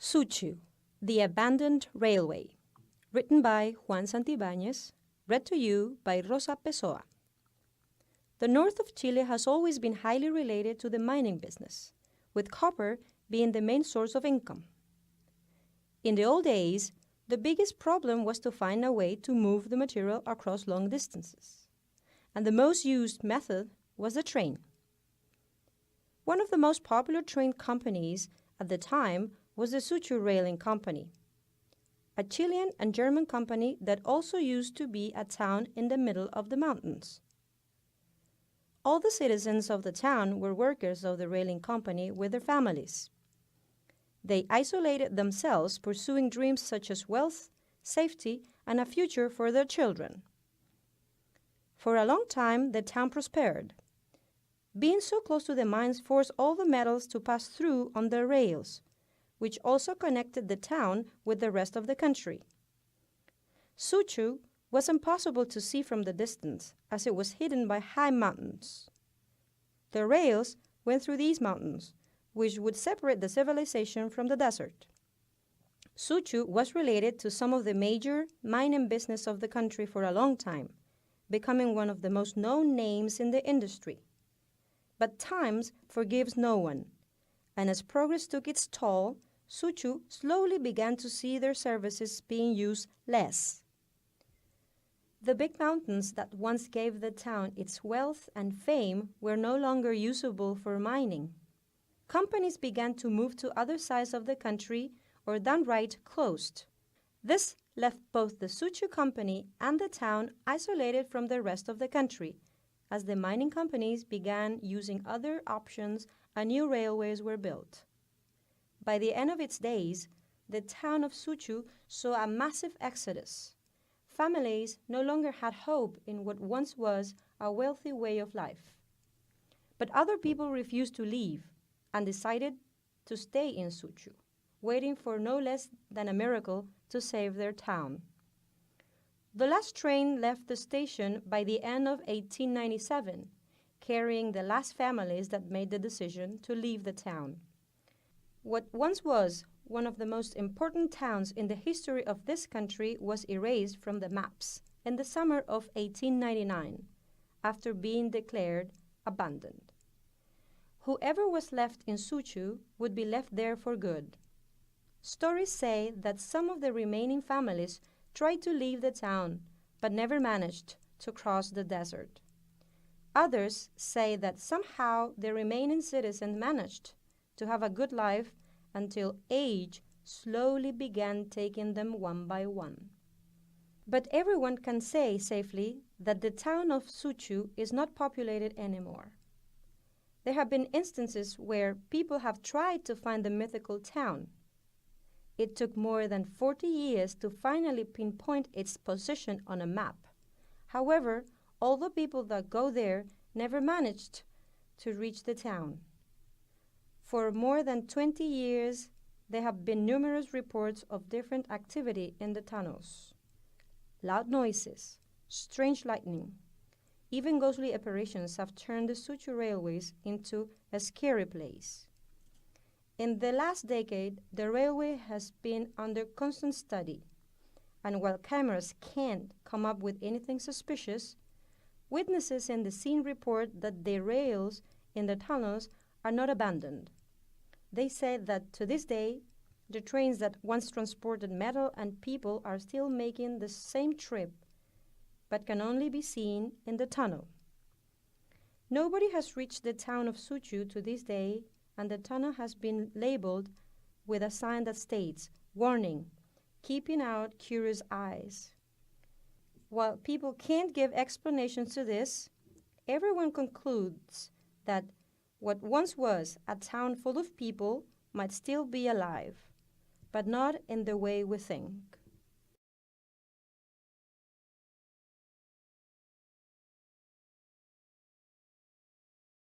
Suchu, The Abandoned Railway, written by Juan Santibáñez, read to you by Rosa, Pezoa. The north of Chile has always been highly related to the mining business, with copper being the main source of income. In the old days, the biggest problem was to find a way to move the material across long distances, and the most used method was the train. One of the most popular train companies at the time was the Suchu Railing Company, a Chilean and German company that also used to be a town in the middle of the mountains. All the citizens of the town were workers of the railing company with their families. They isolated themselves, pursuing dreams such as wealth, safety, and a future for their children. For a long time, the town prospered. Being so close to the mines forced all the metals to pass through on the rails, which also connected the town with the rest of the country. Suchu was impossible to see from the distance, as it was hidden by high mountains. The rails went through these mountains, which would separate the civilization from the desert. Suchu was related to some of the major mining business of the country for a long time, becoming one of the most known names in the industry. But time forgives no one, and as progress took its toll, Suchu slowly began to see their services being used less. The big mountains that once gave the town its wealth and fame were no longer usable for mining. Companies began to move to other sides of the country or downright closed. This left both the Suchu Company and the town isolated from the rest of the country, as the mining companies began using other options and new railways were built. By the end of its days, the town of Suchu saw a massive exodus. Families no longer had hope in what once was a wealthy way of life. But other people refused to leave and decided to stay in Suchu, waiting for no less than a miracle to save their town. The last train left the station by the end of 1897, carrying the last families that made the decision to leave the town. What once was one of the most important towns in the history of this country was erased from the maps in the summer of 1899, after being declared abandoned. Whoever was left in Suchu would be left there for good. Stories say that some of the remaining families tried to leave the town, but never managed to cross the desert. Others say that somehow the remaining citizens managed to have a good life until age slowly began taking them one by one. But everyone can say safely that the town of Suchu is not populated anymore. There have been instances where people have tried to find the mythical town. It took more than 40 years to finally pinpoint its position on a map. However, all the people that go there never managed to reach the town. For more than 20 years, there have been numerous reports of different activity in the tunnels. Loud noises, strange lightning, even ghostly apparitions have turned the Suchu railways into a scary place. In the last decade, the railway has been under constant study, and while cameras can't come up with anything suspicious, witnesses in the scene report that the rails in the tunnels are not abandoned. They said that to this day, the trains that once transported metal and people are still making the same trip, but can only be seen in the tunnel. Nobody has reached the town of Suchu to this day, and the tunnel has been labeled with a sign that states, "Warning, keeping out curious eyes." While people can't give explanations to this, everyone concludes that what once was a town full of people might still be alive, but not in the way we think.